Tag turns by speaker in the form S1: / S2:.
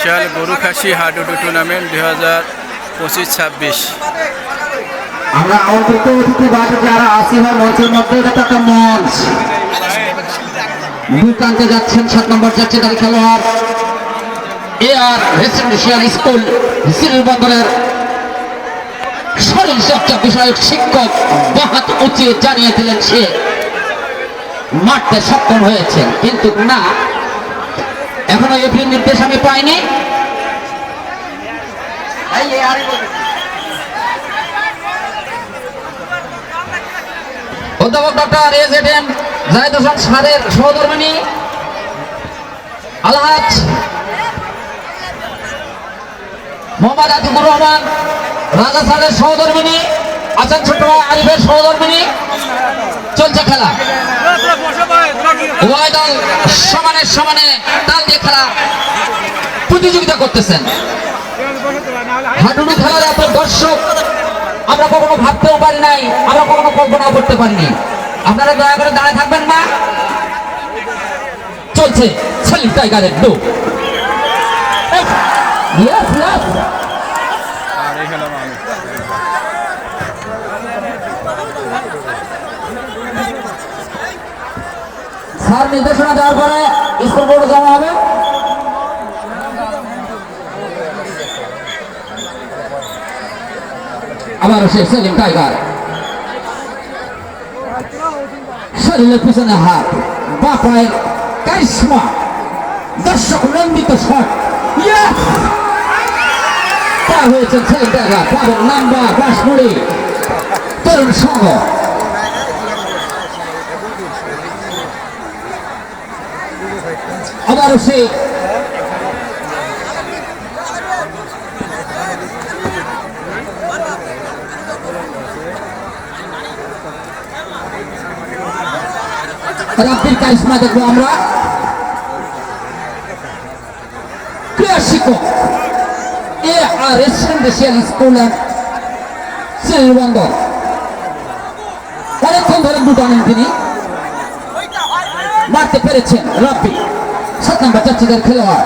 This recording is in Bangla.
S1: বিশাল গরু খাসি হাডুডু টুর্নামেন্ট 2025-26।
S2: আমরা আমন্ত্রিত অতিথি বাড়ি যারা আসিফার মঞ্চের মধ্যে একটা মঞ্চ দুকান্তে যাচ্ছেন 7 নম্বর যাত্রীদারি খেলোয়াড় AR রেসিডেন্সিয়াল স্কুল সিলবন্দরের শরীর চর্চা বিষয়ক শিক্ষক বাহাত উঁচিয়ে জানিয়ে দিলেন সে মারতে সক্ষম হয়েছেন, কিন্তু না, এখনো এপ্রিল নির্দেশ আমি পাইনি। অধ্যাপক ডক্টর AZM জাহিদ হোসেন স্যারের সহধর্মিণী আলহাজ মোহাম্মদ আতিকুর রহমান রাজা স্যারের সহধর্মিণী আছেন ছোট ভাই আরিফের সহধর্মিণী। চলছে খেলা, উভয় দল সমানে সমানে তাল দিয়ে খেলা প্রতিযোগিতা করতেছেন। হাডুডু খেলার এত দর্শক আমরা কখনো ভাবতেও পারি নাই, আমরা কখনো কল্পনাও করতে পারিনি। আপনারা দয়া করে দাঁড়ায় থাকবেন না। চলছে সেলিম টাইগারের ডো। স্যার নির্দেশনা দেওয়ার পরে স্কুল বোর্ডে জমা হবে। আবার সে সেলিম টাইগার শরীরের পিছনে হাত, বা পায়ের কারিশমা, দর্শক লম্বিত শট পার হয়েছেন সেলিম টাইগার। পাবেন নাম্বার বাঁশমুড়ি তরুণ সংঘ। আবারও সে রাব্বির কারিশমা দেখবো আমরা। ক্রীড়া শিক্ষক AR রেসিডেন্সিয়াল স্কুল সিলবন্দর, অনেকক্ষণ ধরে দুটো আনেন তিনি, মারতে পেরেছেন রাব্বি 7 নম্বর যাত্রীদের খেলোয়াড়।